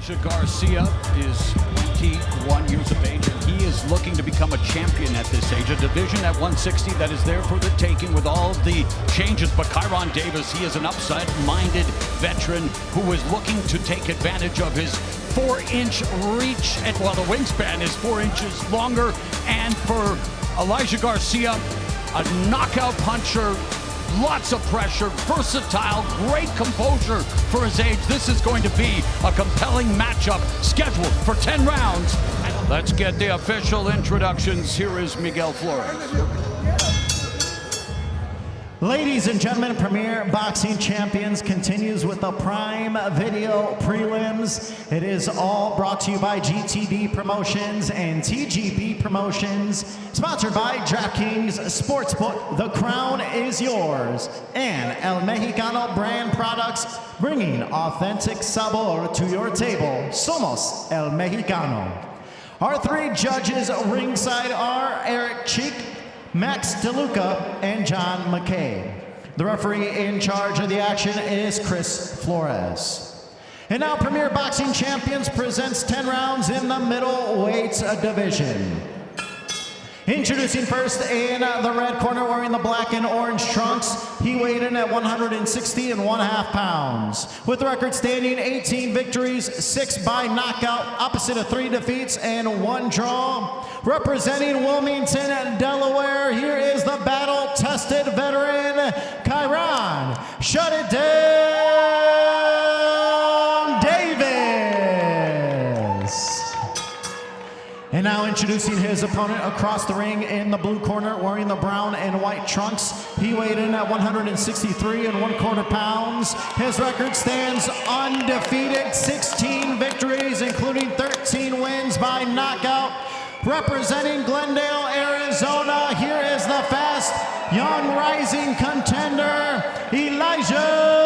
Elijah Garcia is 21 years of age, and he is looking to become a champion at this age. A division at 160 that is there for the taking with all the changes. But Kyrone Davis, he is an upside-minded veteran who is looking to take advantage of his 4-inch reach. And while the wingspan is 4 inches longer, and for Elijah Garcia, a knockout puncher, lots of pressure, versatile, great composure for his age. This is going to be a compelling matchup scheduled for 10 rounds. Let's get the official introductions. Here is Miguel Flores. Ladies and gentlemen, Premier Boxing Champions continues with the Prime Video Prelims. It is all brought to you by GTD Promotions and TGP Promotions, sponsored by DraftKings Sportsbook. The crown is yours. And El Mexicano brand products, bringing authentic sabor to your table. Somos El Mexicano. Our three judges ringside are Eric Cheek, Max De Luca, and John McKaie. The referee in charge of the action is Chris Flores. And now Premier Boxing Champions presents 10 rounds in the middleweight division. Introducing first in the red corner, wearing the black and orange trunks, he weighed in at 160.5 pounds. With the record standing 18 victories, 6 by knockout, opposite of 3 defeats and 1 draw. Representing Wilmington, Delaware, here is the battle-tested veteran, Kyrone "Shut It Down" Davis. And now introducing his opponent across the ring in the blue corner, wearing the brown and white trunks. He weighed in at 163.25 pounds. His record stands undefeated, 16 victories, including 13 wins by knockout. Representing Glendale, Arizona, here is the fast, young rising contender, Elijah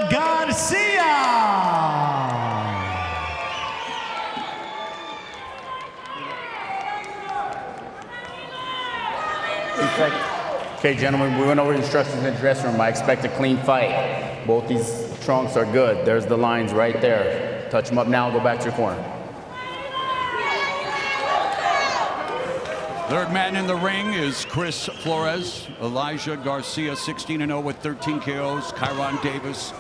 Garcia. Okay, gentlemen, we went over the instructions in the dressing room. I expect a clean fight. Both these trunks are good. There's the lines right there. Touch them up now, go back to your corner. Third man in the ring is Chris Flores. Elijah Garcia, 16-0 with 13 KOs. Kyrone Davis,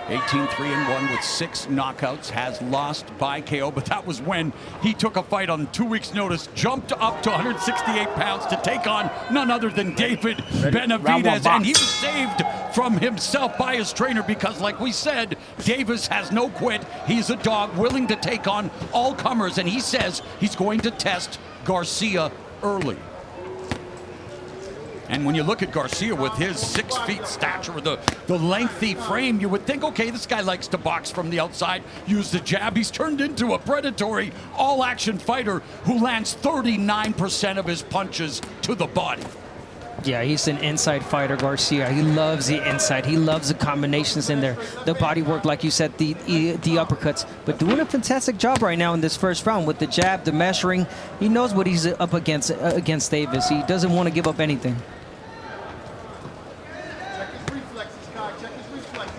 18-3-1 with 6 knockouts, has lost by KO, but that was when he took a fight on 2 weeks' notice, jumped up to 168 pounds to take on none other than David Benavidez, and he was saved from himself by his trainer because, like we said, Davis has no quit. He's a dog willing to take on all comers, and he says he's going to test Garcia early. And when you look at Garcia with his 6 feet stature, the lengthy frame, you would think, okay, this guy likes to box from the outside, use the jab. He's turned into a predatory, all-action fighter who lands 39% of his punches to the body. Yeah, he's an inside fighter, Garcia. He loves the inside. He loves the combinations in there. The body work, like you said, the uppercuts. But doing a fantastic job right now in this first round with the jab, the measuring. He knows what he's up against Davis. He doesn't want to give up anything.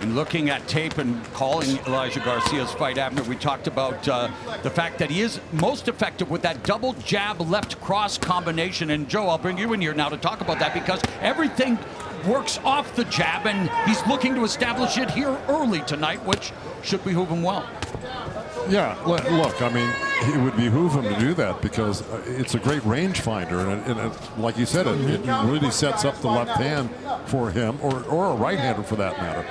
And looking at tape and calling Elijah Garcia's fight after, we talked about the fact that he is most effective with that double jab left cross combination. And Joe, I'll bring you in here now to talk about that because everything works off the jab, and he's looking to establish it here early tonight, which should behoove him well. Yeah, look, I mean, it would behoove him to do that because it's a great rangefinder, and like you said, it really sets up the left hand for him, or a right-hander for that matter.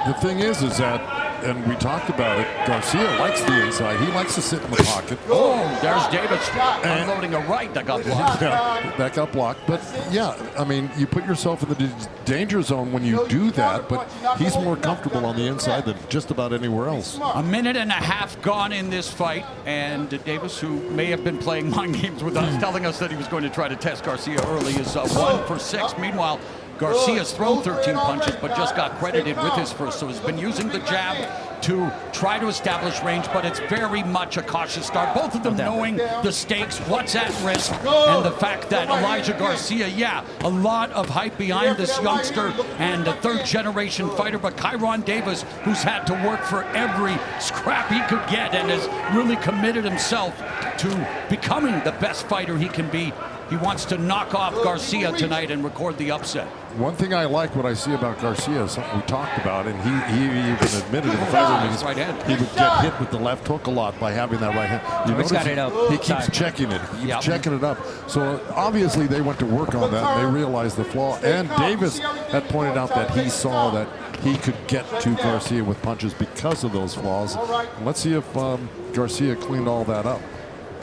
The thing is that, and we talked about it, Garcia likes the inside. He likes to sit in the pocket. Oh, there's Davis unloading a right that got blocked. Yeah, that got blocked. But yeah, I mean, you put yourself in the danger zone when you do that, but he's more comfortable on the inside than just about anywhere else. A minute and a half gone in this fight, and Davis, who may have been playing mind games with us, telling us that he was going to try to test Garcia early, is 1 for 6. Meanwhile, Garcia's thrown 13 punches, but just got credited with his first, so has been using the jab to try to establish range, but it's very much a cautious start. Both of them knowing the stakes, what's at risk, and the fact that Elijah Garcia, yeah, a lot of hype behind this youngster and a third-generation fighter, but Kyrone Davis, who's had to work for every scrap he could get and has really committed himself to becoming the best fighter he can be. He wants to knock off Garcia tonight and record the upset. One thing I like what I see about Garcia is something we talked about, and he even admitted in the fight room, he would get hit with the left hook a lot by having that right hand. You He's got it up. He keeps checking it. He keeps checking it up. So obviously they went to work on that, and they realized the flaw. And Davis had pointed out that he saw that he could get to Garcia with punches because of those flaws. Let's see if Garcia cleaned all that up.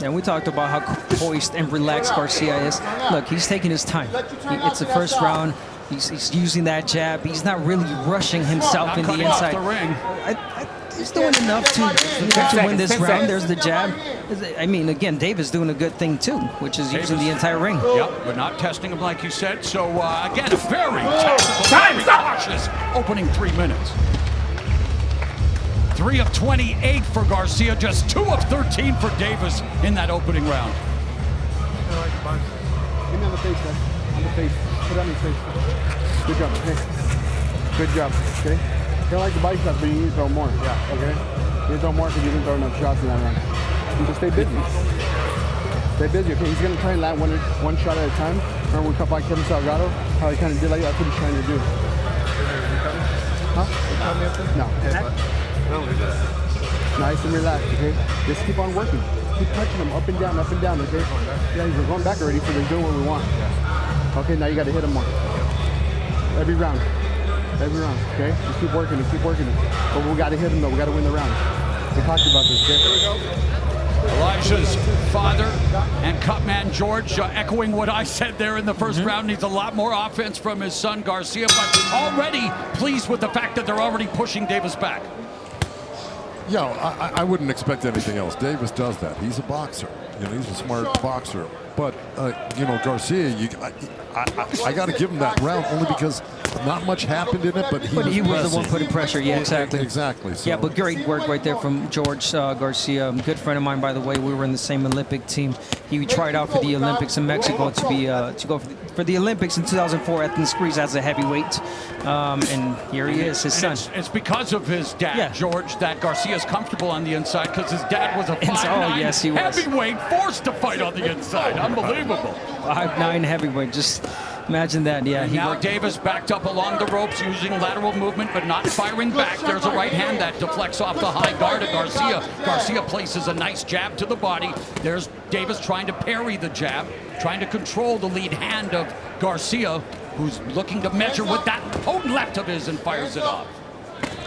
And we talked about how poised and relaxed Garcia is. Look, he's taking his time. It's the first round. He's using that jab. He's not really rushing himself in the inside. He's doing enough to win this round. There's the jab. I mean, again, Davis doing a good thing too, which is using the entire ring. Yep, but not testing him like you said. So again, a very tactical, very cautious opening 3 minutes. 3 of 28 for Garcia, just 2 of 13 for Davis in that opening round. Give me on the face, man. On the face. Put it on your face. Good job. Okay. Good job. Okay. Kind of like the bicep, but you need to throw more. Yeah. Okay. You need to throw more because you didn't throw enough shots in that round. You just stay busy. Stay busy. Okay. He's gonna try and land one shot at a time. Remember we cut by Kevin Salgado? How he kind of did like that. That's what he's trying to do. Huh? No. Nice and relaxed, okay? Just keep on working. Keep touching him up and down, okay? Yeah, he's going back already, so they're doing what we want. Okay, now you got to hit him more. Every round, okay? Just keep working it. But we got to hit him, though. We got to win the round. We talked about this, okay? Elijah's father and Cutman George echoing what I said there in the first round. Needs a lot more offense from his son Garcia, but already pleased with the fact that they're already pushing Davis back. Yeah, I wouldn't expect anything else. Davis does that. He's a boxer. You know, he's a smart boxer. But you know, Garcia, I got to give him that round only because not much happened in it, but he was the one putting pressure. Yeah, exactly. Exactly. So. Yeah, but great work right there from George Garcia. Good friend of mine, by the way. We were in the same Olympic team. He tried out for the Olympics in Mexico to go for the Olympics in 2004 at the Screes as a heavyweight. And here he is, his son. It's because of his dad, George, that Garcia's comfortable on the inside because his dad was a 5'9" heavyweight forced to fight on the inside. Unbelievable. 5'9" heavyweight. Just imagine that. Yeah. Now Davis backed up along the ropes using lateral movement but not firing back. There's a right hand that deflects off the high guard of Garcia. Garcia places a nice jab to the body. There's Davis trying to parry the jab, trying to control the lead hand of Garcia, who's looking to measure with that potent left of his and fires it off.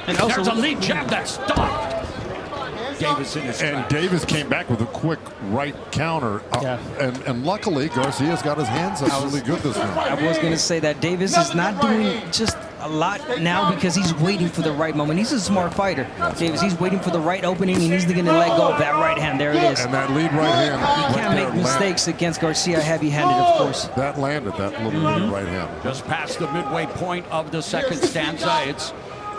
And there's a lead jab that stopped Davis in his and tracks. Davis came back with a quick right counter. And luckily, Garcia's got his hands up really good this round. I was going to say that Davis is not doing just a lot now because he's waiting for the right moment. He's a smart fighter, Davis. He's waiting for the right opening, and he's going to let go of that right hand. There it is. And that lead right hand. You can't make mistakes against Garcia heavy-handed, of course. That landed, that little lead right hand. Just past the midway point of the second stanza, it's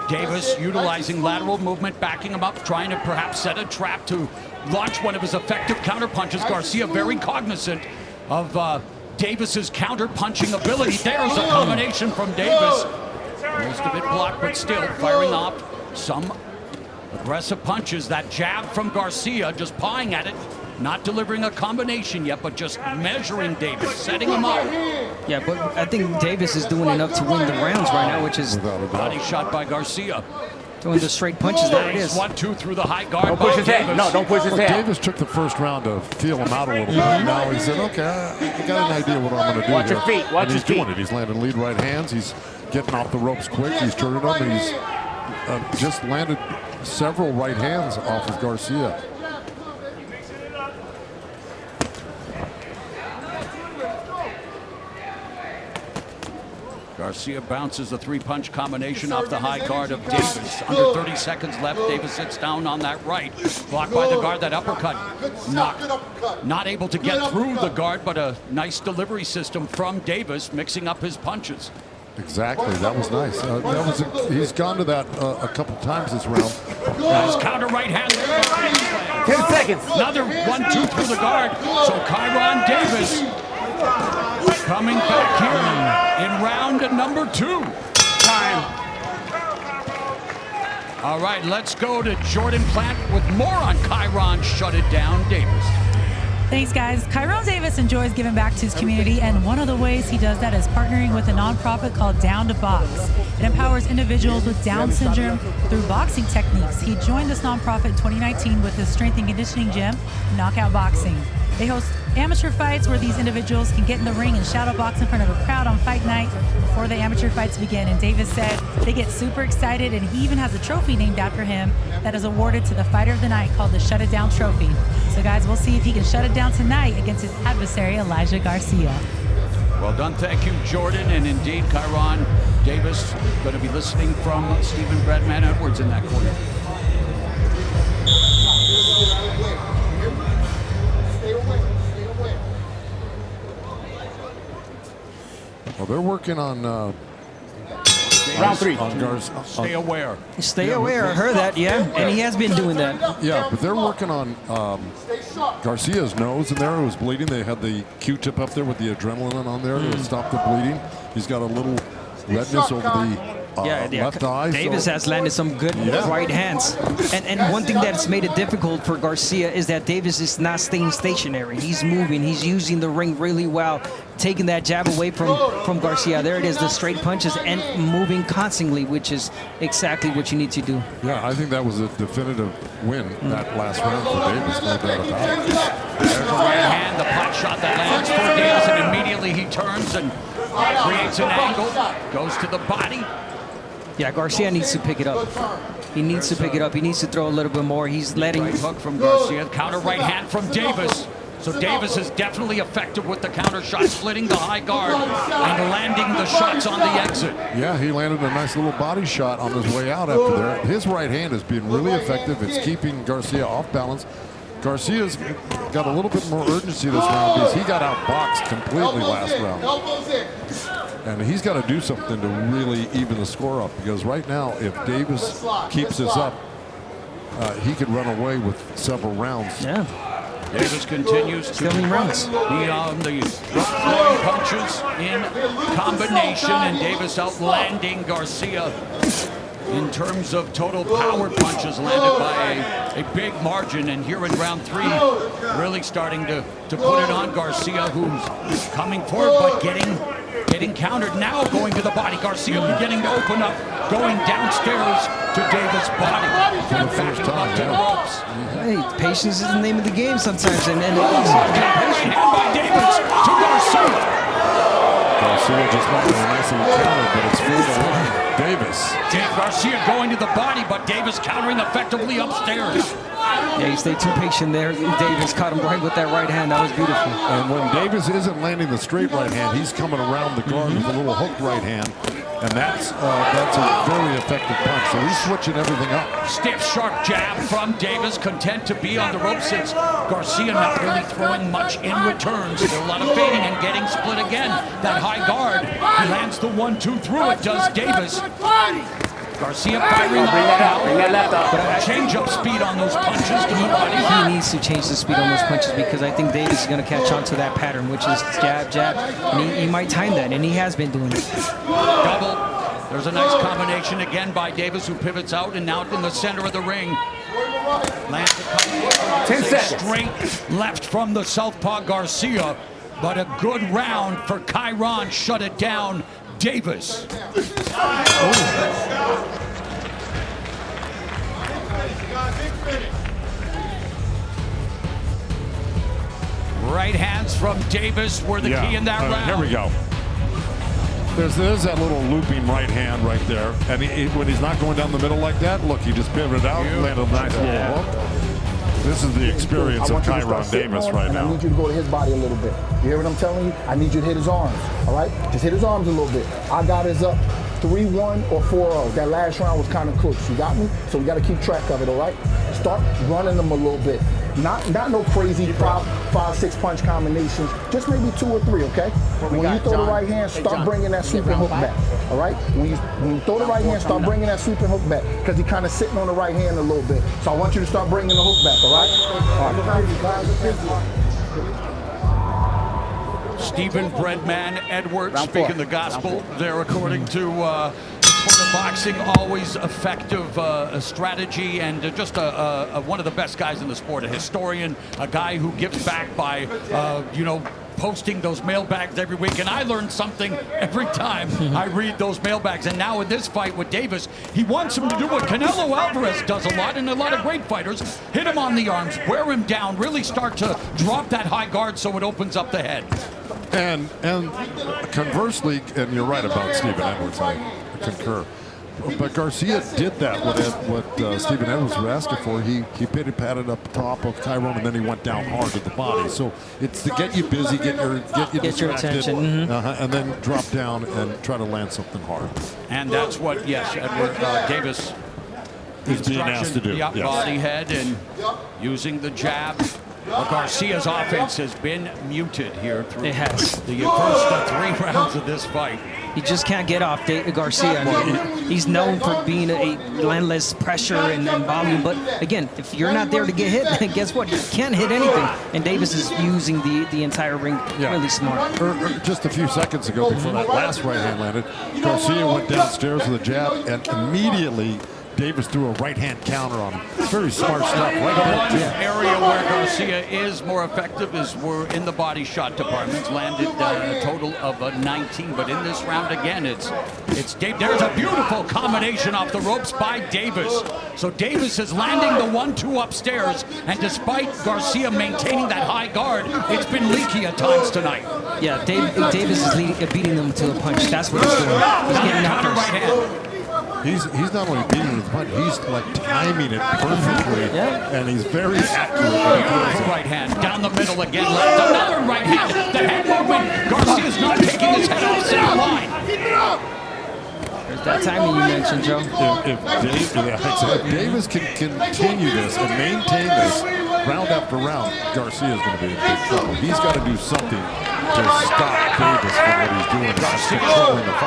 Davis utilizing lateral movement, backing him up, trying to perhaps set a trap to launch one of his effective counter punches. Garcia very cognizant of Davis's counter punching ability. There's a combination from Davis. Most of it blocked, but still firing off some aggressive punches. That jab from Garcia, just pawing at it, not delivering a combination yet, but just measuring Davis, setting him up. Yeah, but I think Davis is doing enough to win the rounds right now, which is body shot by Garcia. Doing the straight punches. There it is. 1-2 through the high guard. Don't push his head. No, don't push his head. Davis took the first round to feel him out a little bit. Now he said, okay, I got an idea what I'm going to do. Watch your feet. Watch and his he's feet. doing it. He's landing lead right hands. He's getting off the ropes quick. He's turning them. And he's just landed several right hands off of Garcia. Garcia bounces the three-punch combination off the high guard of Davis. Under 30 seconds left. Davis sits down on that right. Blocked by the guard. That uppercut not able to get through the guard, but a nice delivery system from Davis, mixing up his punches. Exactly. That was nice. He's gone to that a couple times this round. Nice counter right hand. 10 seconds. Another 1-2 through the guard. So Kyrone Davis coming back here in round number 2. Time. All right, let's go to Jordan Platt with more on Kyrone Shut It Down Davis. Thanks, guys. Kyrone Davis enjoys giving back to his community, and one of the ways he does that is partnering with a nonprofit called Down to Box. It empowers individuals with Down syndrome through boxing techniques. He joined this nonprofit in 2019 with his strength and conditioning gym, Knockout Boxing. They host amateur fights where these individuals can get in the ring and shadow box in front of a crowd on fight night before the amateur fights begin. And Davis said they get super excited, and he even has a trophy named after him that is awarded to the fighter of the night called the Shut It Down Trophy. So guys, we'll see if he can shut it down tonight against his adversary, Elijah Garcia. Well done. Thank you, Jordan. And indeed, Kyrone Davis going to be listening from Stephen Bradman Edwards in that corner. Well, they're working on Round 3. Stay aware. Stay aware. I heard that, yeah. And he has been doing that. Yeah, but they're working on Garcia's nose in there. It was bleeding. They had the Q-tip up there with the adrenaline on there to stop the bleeding. He's got a little redness over the left eye. Davis has landed some good right hands. And one thing that's made it difficult for Garcia is that Davis is not staying stationary. He's moving. He's using the ring really well, taking that jab away from Garcia. There it is, the straight punches, and moving constantly, which is exactly what you need to do. Yeah, I think that was a definitive win that last round for Davis, no doubt about it. There's a right hand, the pot shot that lands for Davis, and immediately he turns and creates an angle, goes to the body. Yeah, Garcia needs to pick it up. He needs to pick it up. He needs to throw a little bit more. He's letting... Right hook from Garcia, counter right hand from Davis. So Davis is definitely effective with the counter shot, splitting the high guard and landing the shots on the exit. Yeah, he landed a nice little body shot on his way out after there. His right hand has been really effective. It's keeping Garcia off balance. Garcia's got a little bit more urgency this round because he got outboxed completely last round. And he's got to do something to really even the score up, because right now, if Davis keeps this up, he could run away with several rounds. Yeah. Davis continues to be on the throwing punches in combination, and Davis outlanding Garcia in terms of total power punches landed by a big margin. And here in round 3, really starting to put it on Garcia, who's coming forward but getting countered. Now going to the body. Garcia beginning to open up, going downstairs to Davis' body. For the first time, to the ropes. Hey, patience is the name of the game sometimes. And hand by Davis to Garcia. Garcia just went with a nice little counter, but it's free to run. Davis. Garcia going to the body, but Davis countering effectively upstairs. Yeah, he stayed too patient there. Davis caught him right with that right hand. That was beautiful. And when Davis isn't landing the straight right hand, he's coming around the guard with a little hooked right hand. And that's a very effective punch. So he's switching everything up. Stiff, sharp jab from Davis, content to be on the rope since Garcia not really throwing much in return. Still a lot of fading and getting split again. That high guard, he lands the 1-2 through it, does Davis. Garcia firing up, change up speed on those punches to the body. He needs to change the speed on those punches, because I think Davis is going to catch on to that pattern, which is jab, jab. And he might time that, and he has been doing it. Double. There's a nice combination again by Davis, who pivots out and out in the center of the ring. Lands a 10 seconds. Straight left from the southpaw Garcia, but a good round for Kyrone. Shut it down, Davis. Right hands from Davis were the key in that round. Here we go. There's that little looping right hand right there. And when he's not going down the middle like that, look, he just pivoted out, landed a nice little hook. This is the experience of Kyrone Davis right now. I need you to go to his body a little bit. You hear what I'm telling you? I need you to hit his arms, all right? Just hit his arms a little bit. I got his up. 3-1 or 4-0. That last round was kind of close. You got me? So we got to keep track of it, all right? Start running them a little bit. Not no crazy 5-6 punch combinations. Just maybe 2 or 3, okay? When you throw the right hand, start bringing that sweeping hook back, all right? When you throw the right hand, start bringing that sweeping hook back because he's kind of sitting on the right hand a little bit. So I want you to start bringing the hook back, all right? Stephen Breadman Edwards speaking the gospel there, according to boxing. Always effective strategy, and just one of the best guys in the sport. A historian, a guy who gives back by posting those mailbags every week, and I learn something every time I read those mailbags. And now in this fight with Davis, he wants him to do what Canelo Alvarez does a lot, and a lot of great fighters: hit him on the arms, wear him down, really start to drop that high guard so it opens up the head. And conversely, and you're right about Stephen Edwards, I concur. But Garcia did that what Stephen Edwards was asking for. He pitted up top of Kyrone, and then he went down hard to the body. So it's to get you busy, get your attention, and then drop down and try to land something hard. And that's what, Edward Davis is being asked to do. Yep, yes. Body head and using the jab. Garcia's offense has been muted here through the first 3 rounds of this fight. He just can't get off Garcia. I mean, he's known for being a relentless pressure and volume. But again, if you're not there to get hit, then guess what? You can't hit anything. And Davis is using the entire ring really smart. Just a few seconds ago, before that last right hand landed, Garcia went downstairs with a jab, and immediately Davis threw a right-hand counter on him. Very smart stuff. The one area where Garcia is more effective is we're in the body shot departments. Landed a total of 19, but in this round again, it's Dave. There's a beautiful combination off the ropes by Davis. So Davis is landing the 1-2 upstairs, and despite Garcia maintaining that high guard, it's been leaky at times tonight. Yeah, Davis is beating them to a punch. That's what he's doing. He's getting out there. Right hand. He's not only beating it with the punch, he's like timing it perfectly, and he's very accurate. Right hand down the middle again, left another right hand. The head movement. Garcia's not taking his head off center line. There's that timing you mentioned, Joe. If Davis can continue this and maintain this round after round, Garcia is going to be in big trouble. He's got to do something to stop Davis from what he's doing. Garcia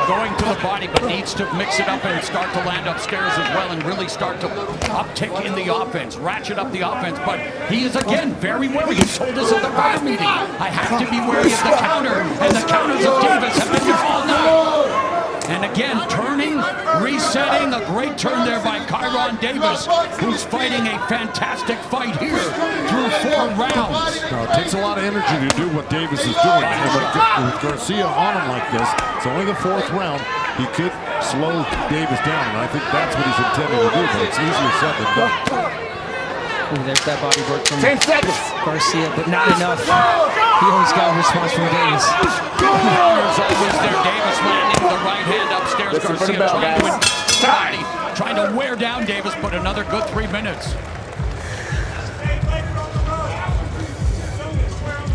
going to the body, but needs to mix it up and start to land upstairs as well, and really start to uptick in the offense, ratchet up the offense. But he is again very wary. He told us at the bar meeting, I have to be wary of the counter, and the counters of Davis have been all night. And again, turning, resetting, a great turn there by Kyrone Davis, who's fighting a fantastic fight here through 4 rounds. Now, it takes a lot of energy to do what Davis is doing. And with Garcia on him like this, it's only the 4th round. He could slow Davis down, and I think that's what he's intending to do, but it's easier said than done. Ooh, there's that body work from 10 seconds. Garcia, but not enough. He always got a response from Davis. There's always there. Davis landing the right hand upstairs. Garcia trying to wear down Davis, but another good 3 minutes.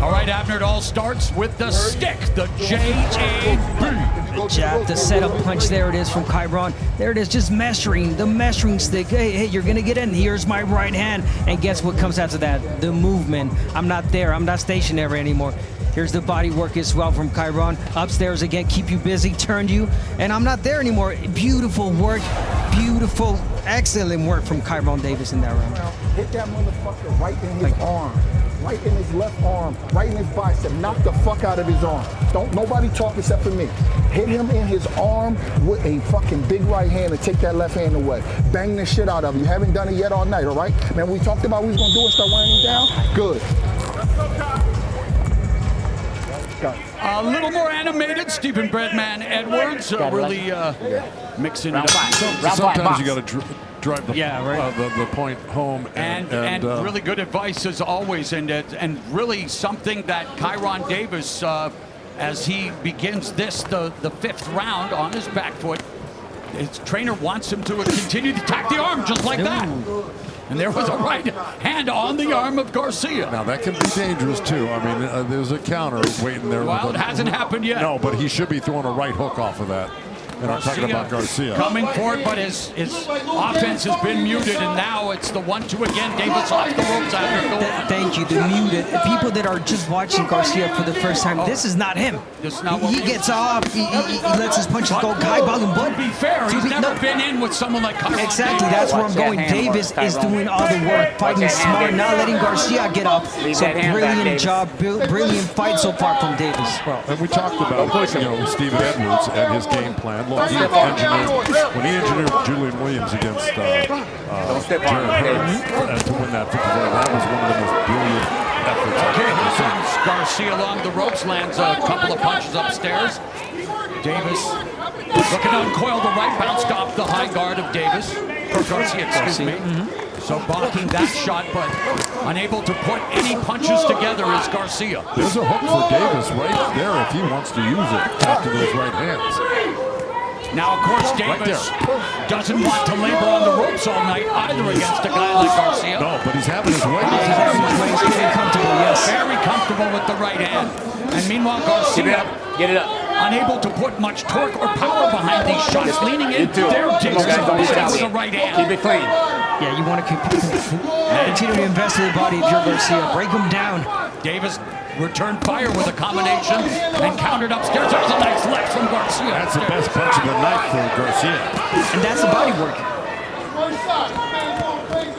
All right, Abner, it all starts with the stick, the J-A-B. The jab, the setup punch, there it is from Kyrone. There it is, just measuring, the measuring stick. Hey, you're gonna get in, here's my right hand. And guess what comes after that? The movement. I'm not there, I'm not stationary anymore. Here's the body work as well from Kyrone. Upstairs again, keep you busy, turned you, and I'm not there anymore. Beautiful work, beautiful, excellent work from Kyrone Davis in that round. Hit that motherfucker right in his arm. Right in his left arm, right in his bicep. Knock the fuck out of his arm. Don't nobody talk except for me. Hit him in his arm with a fucking big right hand and take that left hand away. Bang the shit out of him. You haven't done it yet all night, all right? Man, we talked about what we was gonna do and start wearing him down. Good. A little more animated, Stephen Breadman Edwards, really mixing it up. Sometimes you got to drive the point home. And really good advice as always, and really something that Kyrone Davis, as he begins the 5th round on his back foot, his trainer wants him to continue to attack the arm just like that. And there was a right hand on the arm of Garcia. Now, that can be dangerous, too. I mean, there's a counter waiting there. Well, it hasn't happened yet. No, but he should be throwing a right hook off of that. And I'm talking about Garcia. Coming forward, but his offense has been muted, and now it's the 1-2 again. Davis off the ropes after going. Thank you, the muted. People that are just watching Garcia for the first time, this is not him. This is not what he gets off, he lets his punches go high volume. But to be fair, he's never been in with someone like Kyrone. Exactly, that's where I'm going. Davis is doing all the work, fighting smart, not letting Garcia get up. So brilliant job, brilliant fight so far from Davis. Well, and we talked about Stephen Edwards and his game plan. Look, when he engineered Julian Williams against Jared Hurts to win that victory, that was one of the most brilliant efforts. Okay, here comes Garcia along the ropes, lands a couple of punches upstairs. Davis looking to uncoil the right, bounced off the high guard of Davis. Or Garcia, excuse me. So blocking that shot, but unable to put any punches together is Garcia. There's a hook for Davis right there if he wants to use it after those right hands. Now, of course, Davis doesn't want to labor on the ropes all night either against a guy like Garcia. No, but he's having his way. He's getting comfortable, yes. Very comfortable with the right hand. And meanwhile, Garcia Get it up. unable to put much torque or power behind these shots, leaning into their Davis with the right hand. Keep it clean. Yeah, you want to continue to invest in the body of Joe Garcia. Break him down. Davis returned fire with a combination and countered upstairs. There's a nice left from Garcia. That's the best punch of the night for Garcia. And that's the body work.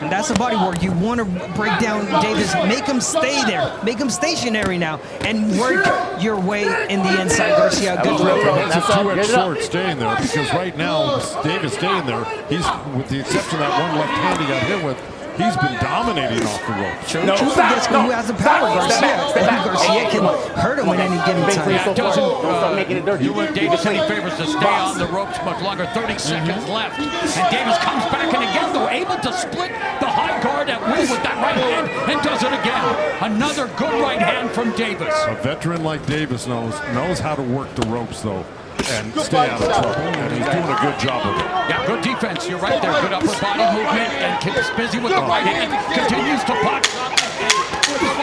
And that's the body work. You want to break down Davis, make him stay there, make him stationary now, and work your way in the inside. Garcia, good work. That's a two-edged sword staying there, because right now, Davis staying there, he's, with the exception of that one left hand he got hit with, he's been dominating off the rope. Who has the power? Garcia. Garcia can hurt him at any given time. That doesn't do Davis any favors to stay on the ropes much longer. 30 seconds left. And Davis comes back and again, though, able to split the high guard at will with that right hand and does it again. Another good right hand from Davis. A veteran like Davis knows how to work the ropes, though, and stay out of trouble, and he's doing a good job of it. Yeah, good defense. You're right there. Good upper body movement, and keeps busy with the right hand. Continues to punch.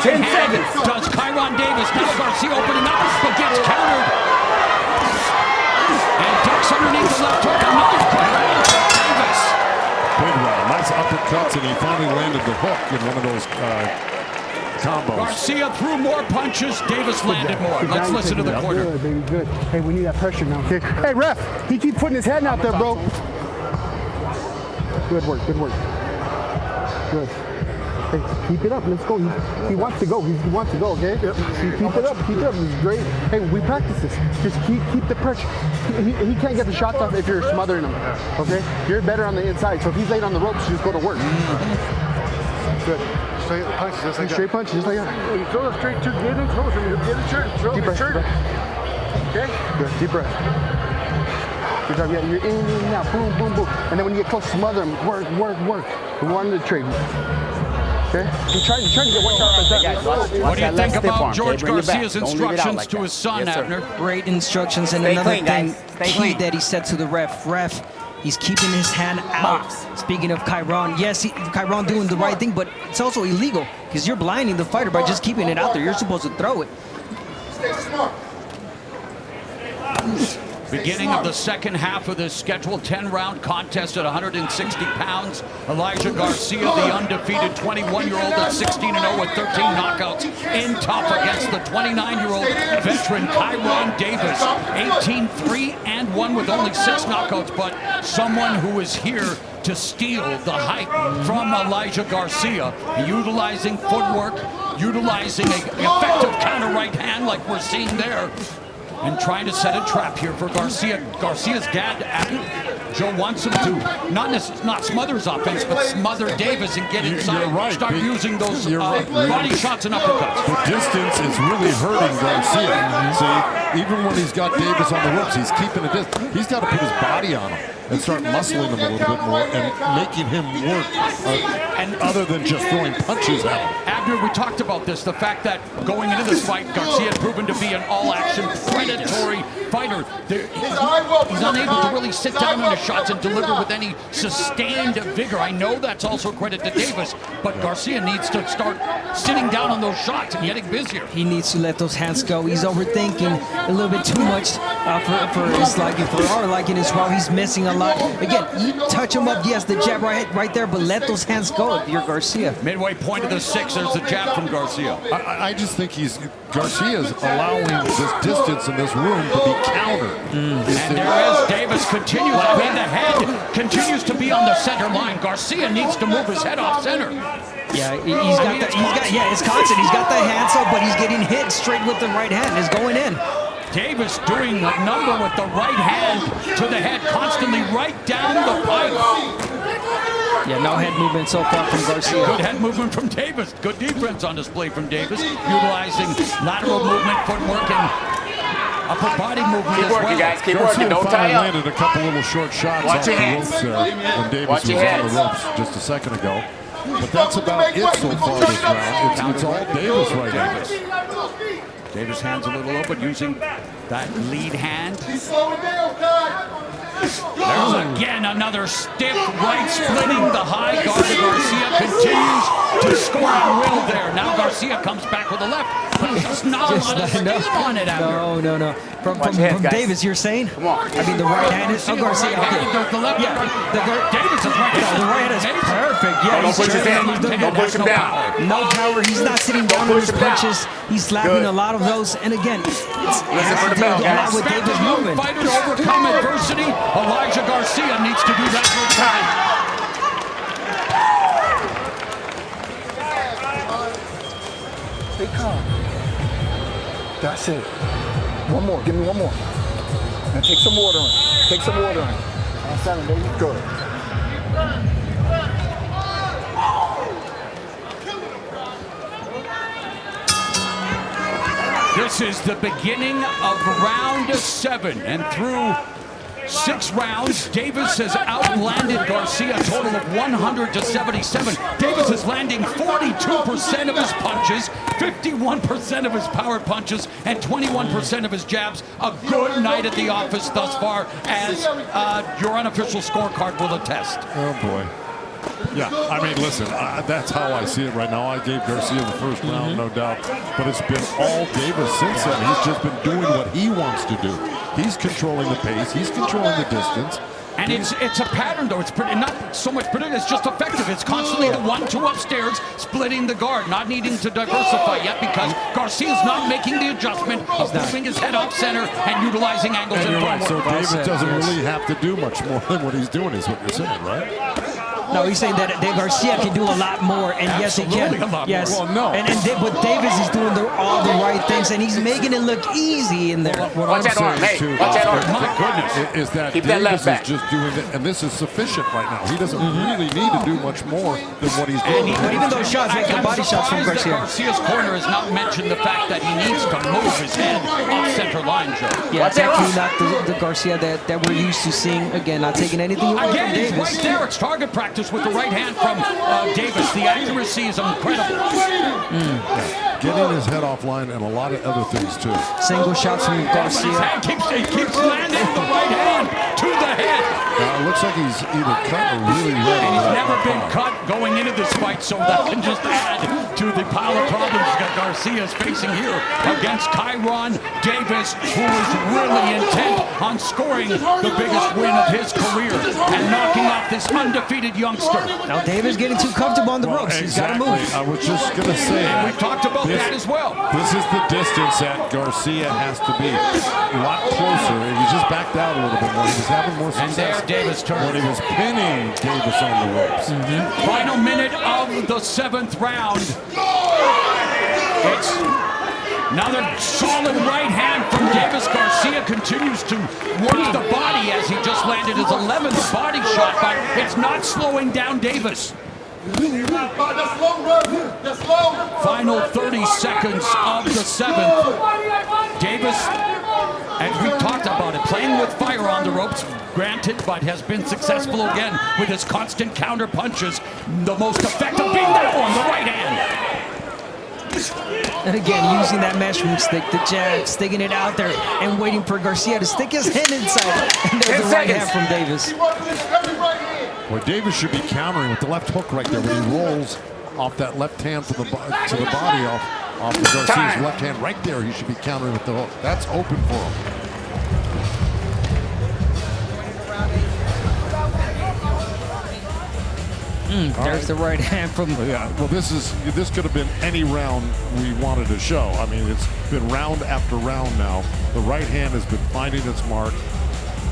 10 seconds. Does Kyrone Davis. Now Garcia opening up, but gets countered. And ducks underneath the left hook. Another Kyrone Davis. Big round. Nice uppercuts, and he finally landed the hook in one of those combos. Garcia threw more punches. Davis landed more. Let's listen to the corner. Good, baby, good. Hey, we need that pressure now, okay? Hey, ref, he keep putting his hand out there, bro. Good work, good work. Good. Hey, keep it up. Let's go. He wants to go. He wants to go, okay? Yep. Keep it up. Keep it up. This is great. Hey, we practice this. Just keep the pressure. He can't get the shots off if you're smothering him, okay? You're better on the inside. So if he's late on the ropes, just go to work. Good. Straight punches, just like straight punches, just like that. When you throw it straight to get in closer, you get it turn, throw Deep breath, turn. Okay? Good, deep breath. Good job, yeah, you're in and out, boom, boom, boom. And then when you get close, smother them, work. We want to trade. Okay? You're trying to get one shot like that. What do you think about George Garcia's instructions to his son, Abner? Great instructions, and another thing key that he said to the ref, he's keeping his hand out. Speaking of Kyrone, yes, Kyrone doing the right thing, but it's also illegal because you're blinding the fighter by just keeping it out there. You're supposed to throw it. Stay smart. Beginning of the second half of this scheduled 10-round contest at 160 pounds. Elijah Garcia, the undefeated 21-year-old at 16-0 with 13 knockouts, in tough against the 29-year-old veteran Kyrone Davis, 18-3-1 with only 6 knockouts, but someone who is here to steal the hype from Elijah Garcia, utilizing footwork, utilizing an effective counter right hand like we're seeing there, and trying to set a trap here for Garcia. Garcia's dad, Joe, wants him to not smother his offense, but smother Davis and get inside. You're right. Start using those body shots and uppercuts. The distance is really hurting Garcia. See, even when he's got Davis on the ropes, he's keeping a distance. He's got to put his body on him. and start muscling him a little bit more and making him work and other than just throwing punches at him. Abner, we talked about this, the fact that going into this fight, Garcia had proven to be an all-action, predatory fighter. He's unable to really sit down on his shots and deliver with any sustained vigor. I know that's also credit to Davis, but Garcia needs to start sitting down on those shots and getting busier. He needs to let those hands go. He's overthinking a little bit too much for his liking, for our liking as well. He's missing a lot. Again, you touch him up, yes, the jab right there, but let those hands go if you're Garcia. Midway point of the 6th, there's the jab from Garcia. I just think Garcia's allowing this distance in this room to be countered. And there is Davis continues. I mean, the head continues to be on the center line. Garcia needs to move his head off center. Yeah, it's constant. He's got the hands up, but he's getting hit straight with the right hand. It's going in. Davis doing a number with the right hand to the head, constantly right down the pipe. Yeah, no head movement so far from Garcia. Good head movement from Davis. Good defense on display from Davis, utilizing lateral movement, footwork, and upper body movement. Keep working, guys. Keep working. Don't tie up. Landed a couple little short shots off the ropes there when Davis was on the ropes just a second ago. But that's about it so far this round. It's all Davis right now. Davis hands a little open, using that lead hand. There's again another stiff right, splitting the high guard. Garcia continues to score at will there. Now Garcia comes back with the left, but just not a lot of stiff on it after. No. From Davis, you're saying? Come on. I mean, the right hand is Garcia. The left, Davis is right hand. The right hand is perfect. Yeah, Don't push his hand. Don't push him down. No power. He's not sitting down on his punches. He's slapping a lot of those. And again, it's for the bell, a lot with Davis movement. Fighter to overcome adversity. Elijah Garcia needs to do that for time. Stay calm. That's it. One more. Give me one more. Now take some water in. Take some water in. 7, baby. Good. This is the beginning of round 7, and through 6 rounds, Davis has outlanded Garcia a total of 100-77. Davis is landing 42% of his punches, 51% of his power punches, and 21% of his jabs. A good night at the office thus far, as your unofficial scorecard will attest. Oh, boy. Yeah, I mean, listen, that's how I see it right now. I gave Garcia the first round, no doubt, but it's been all Davis since then. He's just been doing what he wants to do. He's controlling the pace. He's controlling the distance. And it's a pattern, though. It's not so much predictive. It's just effective. It's constantly the 1-2 upstairs, splitting the guard, not needing to diversify yet because Garcia's not making the adjustment of moving his head off center and utilizing angles and right. So footwork. Davis doesn't really have to do much more than what he's doing, is what you're saying, right? No, he's saying that Garcia can do a lot more, and Absolutely, yes, he can. A lot yes, more. Well, no. But Davis is doing all the right things, and he's making it look easy in there. Watch that arm, hey. Watch that arm. My goodness. Is that Keep that Davis left back. is just doing it, and this is sufficient right now. He doesn't really need to do much more than what he's doing. But even those shots, like the body shots from Garcia. Garcia's corner has not mentioned the fact that he needs to move his head off center line, Joe. Yeah, definitely not the Garcia that we're used to seeing. Again, not taking anything away Again, from it's Davis. right there. It's target practice with the right hand from Davis. The accuracy is incredible. Getting his head offline and a lot of other things, too. Single shots from His Garcia. hand keeps landing the right hand to the head. Now, it looks like he's either cut or really ready. And he's never been cut going into this fight, so that can just add to the pile of problems that Garcia is facing here against Kyrone Davis, who is really intent on scoring the biggest win of his career and knocking off this undefeated youngster. Now Davis getting too comfortable on the ropes. He's got to move. I was just going to say. And we've talked about that as well. This is the distance that Garcia has to be. A lot closer. He's just backed out a little bit more. He's having more And there's success Davis' turn. when he was pinning Davis on the ropes. Final minute of the 7th round. It's another solid right hand from Davis. Garcia continues to work the body as he just landed his 11th body shot, but it's not slowing down Davis. Final 30 seconds of the 7th. Davis, and we talked about it, playing with fire on the ropes, granted, but has been successful again with his constant counter punches. The most effective being that one, the right hand. And again, using that measuring stick, the jab, sticking it out there, and waiting for Garcia to stick his hand inside. And there's the right hand from Davis. Well, Davis should be countering with the left hook right there when he rolls off that left hand to the body off of Garcia's left hand right there. He should be countering with the hook. That's open for him. There's the right hand from. Yeah. Well, this could have been any round we wanted to show. I mean, it's been round after round now. The right hand has been finding its mark.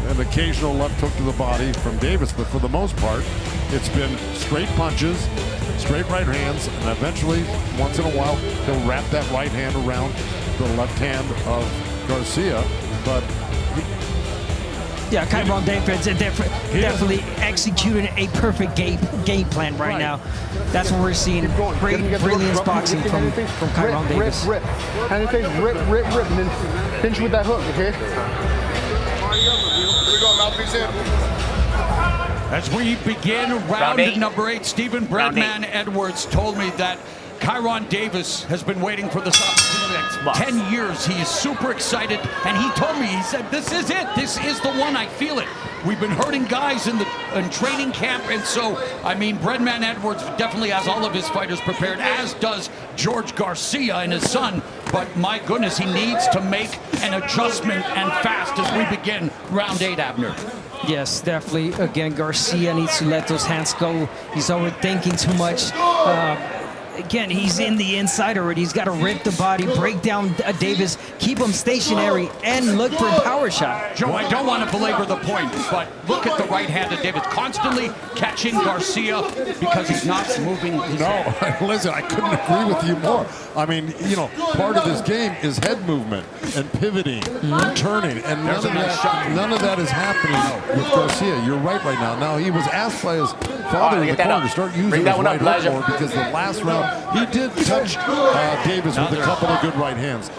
An occasional left hook to the body from Davis, but for the most part, it's been straight punches, straight right hands, and eventually, once in a while, he'll wrap that right hand around the left hand of Garcia. But yeah, Kyrone Davis definitely executing a perfect game plan right now. That's what we're seeing. Great brilliance boxing from Kyrone Davis. Rip. Hand in face, rip, and then pinch with that hook, okay? As we begin round number 8, Stephen Breadman Edwards told me that Kyrone Davis has been waiting for this opportunity 10 years. He is super excited, and he told me, he said, this is it. This is the one. I feel it. We've been hurting guys in training camp, and so, I mean, Breadman Edwards definitely has all of his fighters prepared, as does George Garcia and his son. But my goodness, he needs to make an adjustment, and fast, as we begin round 8, Abner. Yes, definitely. Again, Garcia needs to let those hands go. He's overthinking too much. Again, he's in the inside already. He's got to rip the body, break down Davis, keep him stationary, and look for a power shot. Joe, I don't want to belabor the point, but look at the right hand of Davis, constantly catching Garcia because he's not moving his head. Listen, I couldn't agree with you more. I mean, you know, part of this game is head movement and pivoting, turning, and none of that is happening with Garcia. You're right now. Now, he was asked by his father in the corner to start using his right hook more because the last round he did touch Davis with a couple of good right hands,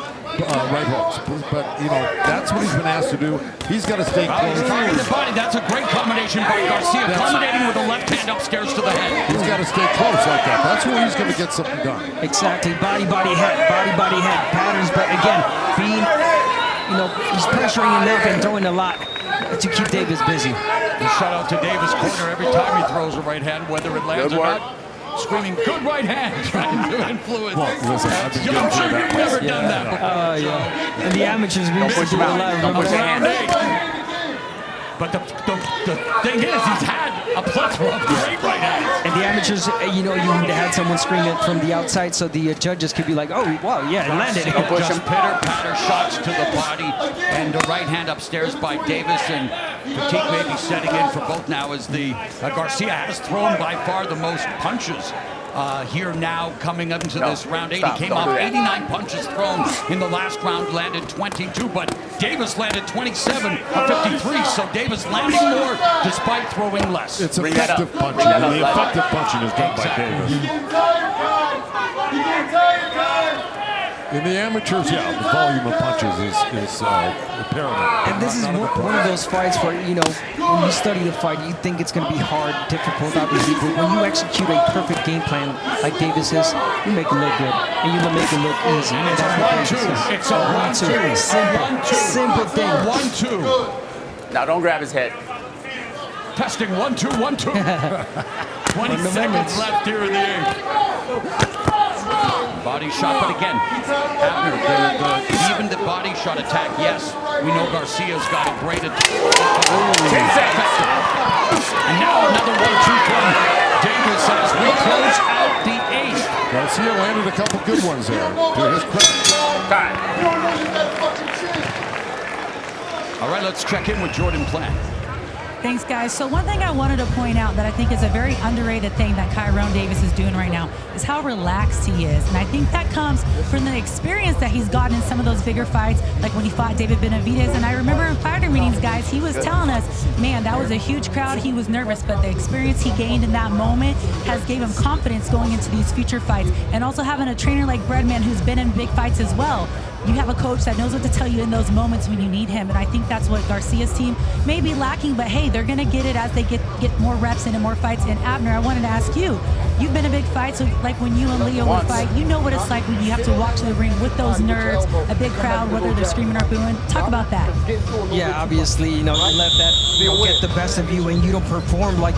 right hooks. But, you know, that's what he's been asked to do. He's got to stay close. He's targeting the body. That's a great combination by Garcia, culminating with a left hand upstairs to the head. He's got to stay close like that. That's where he's going to get something done. Exactly. Body, head patterns. But again, being, you know, he's pressuring enough and throwing a lot to keep Davis busy. Shout out to Davis' corner every time he throws a right hand, whether it lands or not. Screaming, good right hand, trying to influence. Well, listen, I've been I'm sure that you've never done that before. Yeah. And the amateurs, we used to do a lot. Don't put your hand. But the thing is, he's had a plethora of great right hands. And the amateurs, you know, you had someone scream it from the outside, so the judges could be like, oh, wow, yeah, it landed. Just pitter-patter shots to the body, and the right hand upstairs by Davis, and fatigue may be setting in for both now as the Garcia has thrown by far the most punches. Here now, coming up into this round 8, he came off 89 punches thrown in the last round, landed 22, but Davis landed 27 of 53, so Davis landing more despite throwing less. It's effective punching, and the effective punching is done by Davis. In the amateurs, yeah, the volume of punches is paramount. And this is one of those fights where, you know, when you study the fight, you think it's going to be hard, difficult, obviously, but when you execute a perfect game plan like Davis is, you make it look good, and you make it look easy. It's a 1-2. It's a 1-2. Simple thing. 1-2. Now don't grab his head. Testing 1-2, 1-2. 20 seconds left here in the 8th. Body shot, but again, Abner, even the body shot attack, yes, we know Garcia's got a great attack. And now another 1-2 from Davis as we close out the 8th. Garcia landed a couple good ones there, to his credit. All right, let's check in with Jordan Plant. Thanks, guys. So one thing I wanted to point out that I think is a very underrated thing that Kyrone Davis is doing right now is how relaxed he is. And I think that comes from the experience that he's gotten in some of those bigger fights, like when he fought David Benavidez. And I remember in fighter meetings, guys, he was telling us, man, that was a huge crowd. He was nervous, but the experience he gained in that moment has gave him confidence going into these future fights. And also having a trainer like Breadman who's been in big fights as well. you have a coach that knows what to tell you in those moments when you need him. And I think that's what Garcia's team may be lacking, but hey, they're going to get it as they get more reps in and more fights. And Abner, I wanted to ask you, you've been a big fight, so like when you and Leo would fight, you know what it's like when you have to walk to the ring with those nerves, a big crowd, whether they're screaming or booing. Talk about that. Yeah, obviously, you know, you let that get the best of you and you don't perform like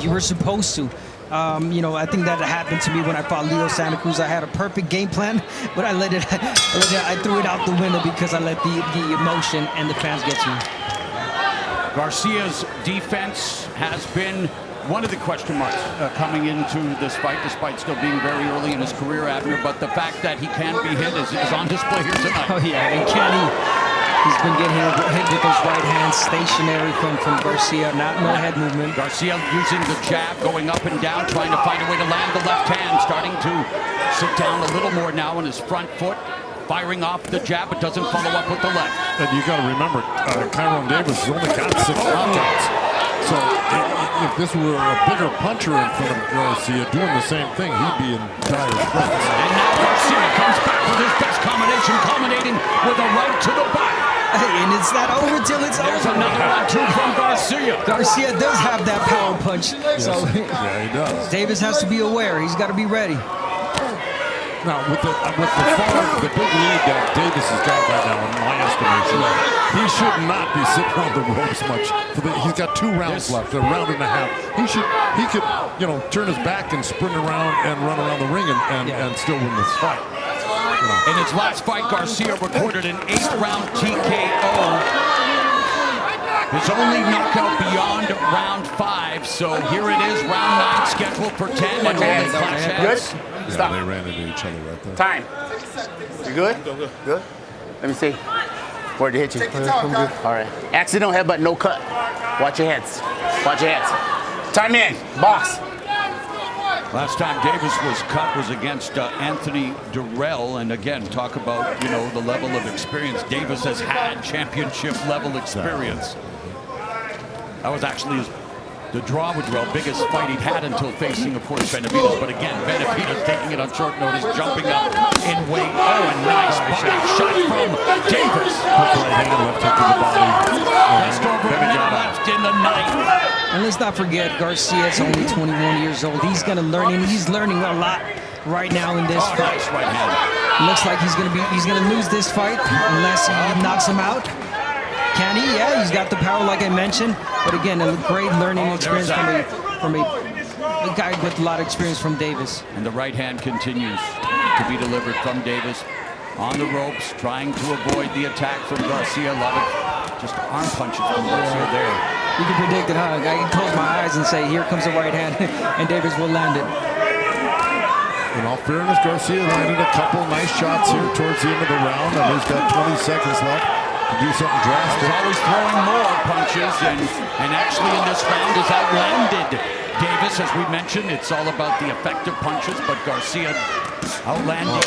you were supposed to. You know, I think that happened to me when I fought Leo Santa Cruz. I had a perfect game plan, but I threw it out the window because I let the emotion and the fans get to me. Garcia's defense has been one of the question marks coming into this fight, despite still being very early in his career, Abner. But the fact that he can be hit is on display here tonight. Oh yeah, and Kenny, he's been getting hit with those right hands, stationary from Garcia, no head movement. Garcia using the jab, going up and down, trying to find a way to land the left hand, starting to sit down a little more now on his front foot, firing off the jab, but doesn't follow up with the left. And you got to remember, Kyrone Davis has only got 6 knockouts. So if this were a bigger puncher in front of Garcia doing the same thing, he'd be in dire straits. And now Garcia comes back with his best combination, culminating with a right to the back. Hey, and it's not over till it's There's over. another 1-2 from Garcia. Garcia does have that power punch. Yes. So Yeah, he does. Davis has to be aware. He's got to be ready. Now, with the big lead that Davis has got right now, in my estimation, he should not be sitting on the ropes much. He's got 2 rounds left, a round and a half. He could, you know, turn his back and sprint around and run around the ring and still win this fight. You know. In his last fight, Garcia recorded an 8-round TKO. His only knockout beyond round 5. So here it is, round 9 scheduled for 10. And only clash heads. Yeah, Stop. they ran into each other right there. Time. You good? Good. Let me see. Where'd you hit you? All right. Accidental headbutt, no cut. Watch your heads. Watch your heads. Time in. Box. Last time Davis was cut was against Anthony Durrell, and again, talk about, you know, the level of experience. Davis has had championship level experience. That was actually the draw with Durrell, biggest fight he'd had until facing, of course, Benavidez. But again, Benavidez taking it on short notice, jumping up in weight. Oh, a nice body shot from Davis. Right hand, left hook to the body. Just over a minute left in the night. And let's not forget, Garcia's only 21 years old. He's going to learn, and he's learning a lot right now in this fight. Nice right hand. Looks like he's going to lose this fight unless he knocks him out. Can he? Yeah, he's got the power, like I mentioned. But again, a great learning experience from a guy with a lot of experience from Davis. And the right hand continues to be delivered from Davis on the ropes, trying to avoid the attack from Garcia. A lot of just arm punches from Garcia there. You can predict it, huh? I can close my eyes and say, here comes the right hand, and Davis will land it. In all fairness, Garcia landed a couple nice shots here towards the end of the round, and he's got 20 seconds left to do something drastic. He's always throwing more punches, and actually in this round has outlanded Davis. As we mentioned, it's all about the effective punches, but Garcia outlanding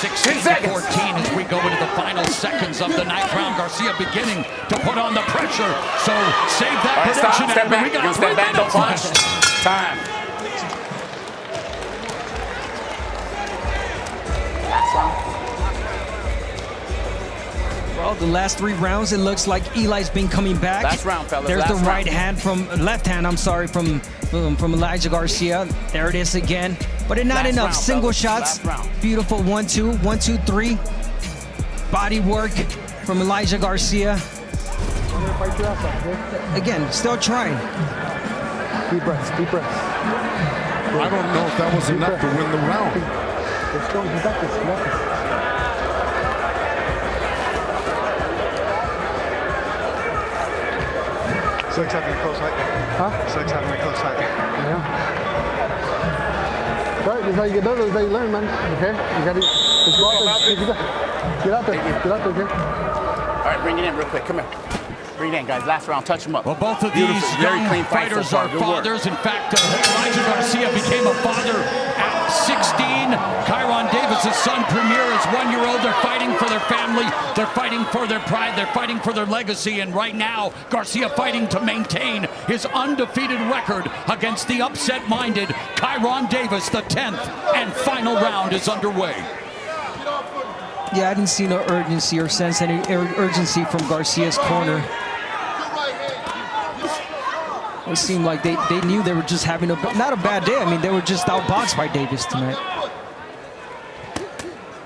16 to 14 as we go into the final seconds of the 9th round. Garcia beginning to put on the pressure, so save that prediction. Step back. We got 3 step back, don't minutes. punch. Time. Well, the last 3 rounds, it looks like Eli's been coming back. Last round, fellas. There's last the round. left hand, I'm sorry, from Elijah Garcia. There it is again. But it's not Last enough. round, Single fellas. shots. Last round. Beautiful 1-2, 1-2-3. Body work from Elijah Garcia. Again, still trying. Deep breaths, deep breaths. I don't know if that was enough to win the round. Let's go, you got this, you got this. Six having a close fight. Huh? Six having a close fight. Yeah. Right, this is how you get better, this is how you learn, man. Okay? You gotta just go out there. Get out there. Get out there, okay? All right, bring it in real quick. Come here. Bring it in, guys. Last round. Touch him up. Well, both of these Very young clean fight fighters so far. are Good work. fathers. In fact, Elijah Garcia became a father at 16. Kyrone Davis' son, Premier, is 1-year-old. They're fighting for their family. They're fighting for their pride. They're fighting for their legacy. And right now, Garcia fighting to maintain his undefeated record against the upset-minded Kyrone Davis. The 10th and final round is underway. Yeah, I didn't see no urgency or sense any urgency from Garcia's corner. It seemed like they knew they were just having not a bad day. I mean, they were just outboxed by Davis tonight.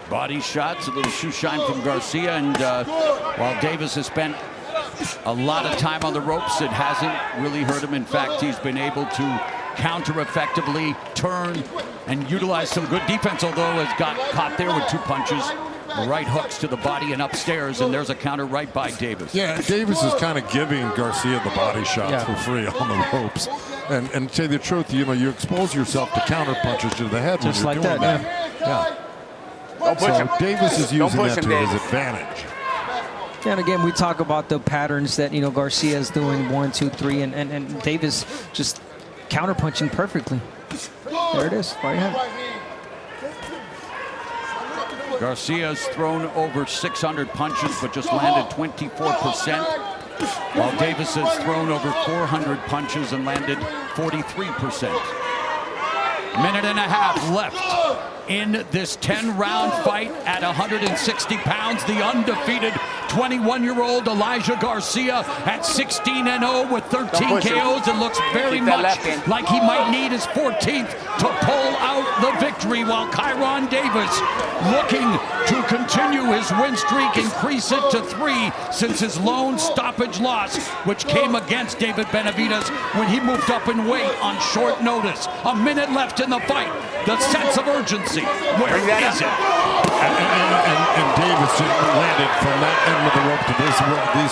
Body shots, a little shoe shine from Garcia, and while Davis has spent a lot of time on the ropes, it hasn't really hurt him. In fact, he's been able to counter effectively, turn, and utilize some good defense, although has got caught there with 2 punches. The right hooks to the body and upstairs, and there's a counter right by Davis. Yeah, Davis is kind of giving Garcia the body shots for free on the ropes. And to tell you the truth, you know, you expose yourself to counter punches to the head just when you're like doing that. Yeah. Don't push him. Davis is using that to Davis. his advantage. And again, we talk about the patterns that, you know, Garcia is doing 1, 2, 3, and Davis just counterpunching perfectly. There it is, right hand. Garcia's thrown over 600 punches, but just landed 24%, while Davis has thrown over 400 punches and landed 43%. Minute and a half left in this 10-round fight at 160 pounds. The undefeated 21-year-old Elijah Garcia at 16-0 with 13 KOs. It looks very much like he might need his 14th to pull out the victory, while Kyrone Davis looking to continue his win streak, increase it to 3 since his lone stoppage loss, which came against David Benavidez when he moved up in weight on short notice. A minute left in the fight. The sense of urgency. Where is it? And Davis just landed from that end of the rope to these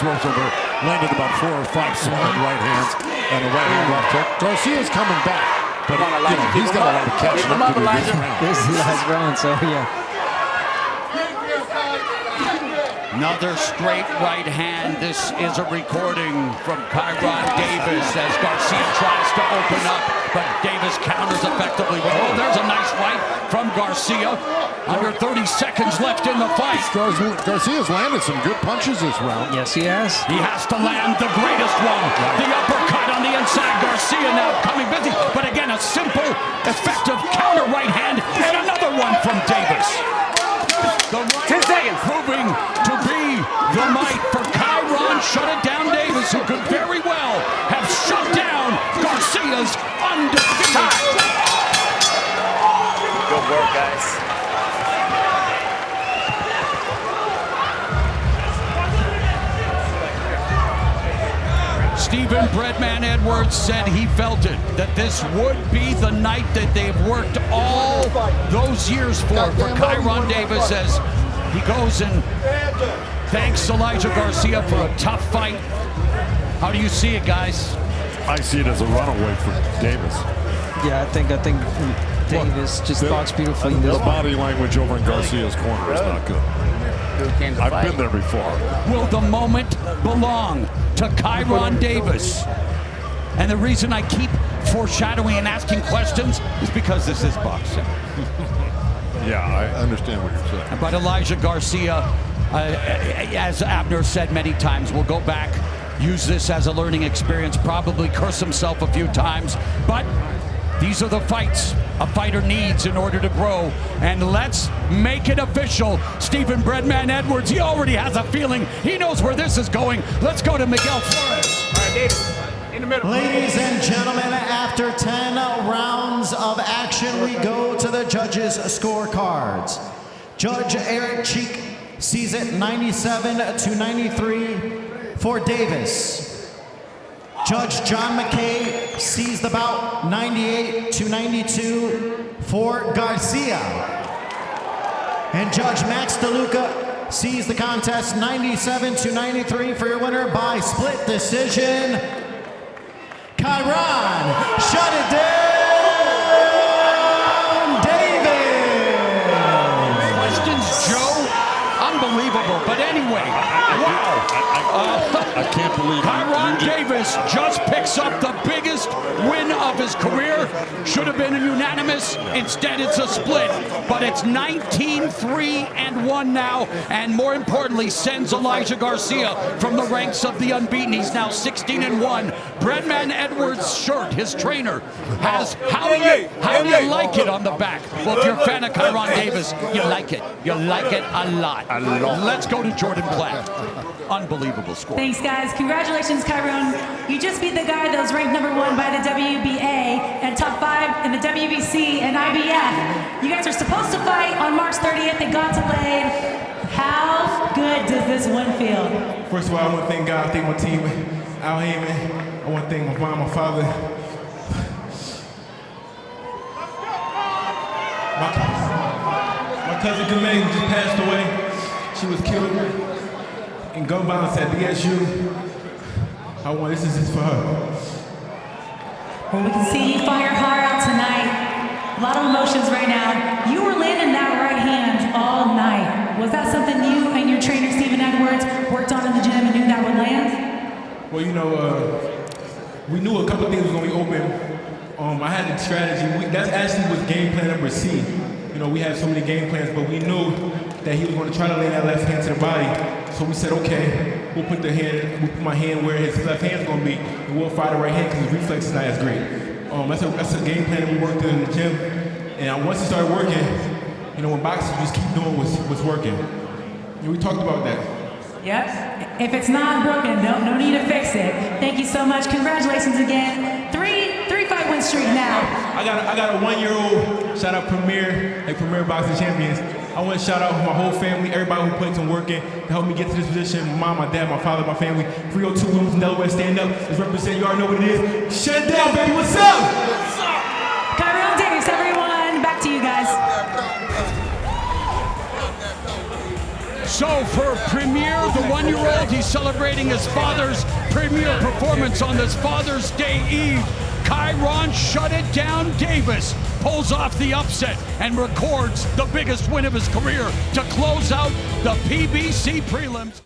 ropes over, landed about 4 or 5 solid right hands and a right hand left hook. Garcia's coming back, but you know, he's got a lot of catching up to do this round. This is the last round, so yeah. Another straight right hand. This is a recording from Kyrone Davis as Garcia tries to open up, but Davis counters effectively. Oh, there's a nice right from Garcia. Under 30 seconds left in the fight. Garcia's landed some good punches this round. Yes, he has. He has to land the greatest one. The uppercut on the inside. Garcia now coming busy, but again, a simple, effective counter right hand, and another one from Davis. The right 10 seconds. Proving to be the might for Kyrone. Shut it down Davis, who could very well have shut down Garcia's undefeated. Good work, guys. Stephen Breadman Edwards said he felt it, that this would be the night that they've worked all those years for Kyrone Davis, as he goes and thanks Elijah Garcia for a tough fight. How do you see it, guys? I see it as a runaway for Davis. Yeah, I think Davis just boxed beautifully. The body language over in Garcia's corner is not good. I've been there before. Will the moment belong to Kyrone Davis? And the reason I keep foreshadowing and asking questions is because this is boxing. Yeah, I understand what you're saying. But Elijah Garcia, as Abner said many times, will go back, use this as a learning experience, probably curse himself a few times, but these are the fights a fighter needs in order to grow. And let's make it official. Stephen Breadman Edwards, he already has a feeling. He knows where this is going. Let's go to Miguel Flores. All right, Davis, in the middle. Ladies and gentlemen, after 10 rounds of action, we go to the judges' scorecards. Judge Eric Cheek sees it 97-93 for Davis. Judge John McKaie sees the bout 98-92 for Garcia. And Judge Max De Luca sees the contest 97-93 for your winner by split decision. Kyrone, shut it down, Davis! Questions, Joe? Unbelievable. But anyway, wow. I can't believe Kyrone Davis just picks up the biggest win of his career. Should have been a unanimous. Instead, it's a split. But it's 19-3-1 now, and more importantly, sends Elijah Garcia from the ranks of the unbeaten. He's now 16-1. Breadman Edwards' shirt, his trainer, has how do you like it on the back? Well, if you're a fan of Kyrone Davis, you like it. You like it a lot. Let's go to Jordan Platt. Unbelievable score. Thanks, guys. Congratulations, Kyrone. You just beat the guy that was ranked #1 by the WBA and top 5 in the WBC and IBF. You guys are supposed to fight on March 30th at Gauntlet. How good does this win feel? First of all, I want to thank God, thank my team out here, man. I want to thank my mom, my father. My cousin Kyrone just passed away. She was killed in gun violence at BSU. This is for her. Well, we can see you fire hard out tonight. A lot of emotions right now. You were landing that right hand all night. Was that something you and your trainer, Stephen Edwards, worked on in the gym and knew that would land? Well, we knew a couple of things was going to be open. I had the strategy. That actually was game plan number C. We had so many game plans, but we knew that he was going to try to lay that left hand to the body. So we said, okay, we'll put my hand where his left hand's going to be, and we'll fire the right hand because his reflex is not as great. That's a game plan that we worked in the gym. And once it started working, when boxing, you just keep doing what's working. We talked about that. Yep. If it's not broken, no need to fix it. Thank you so much. Congratulations again. Three fight win streak now. I got a 1-year-old. Shout out Premier Boxing Champions. I want to shout out my whole family, everybody who played some working to help me get to this position. My mom, my dad, my father, my family. 302 Williams, Delaware, stand up. Let's represent. You already know what it is. Shut it down, baby. What's up? Kyrone Davis, everyone. Back to you guys. So for Premier, the 1-year-old, he's celebrating his father's premier performance on this Father's Day Eve. Kyrone shut it down. Davis pulls off the upset and records the biggest win of his career to close out the PBC prelims.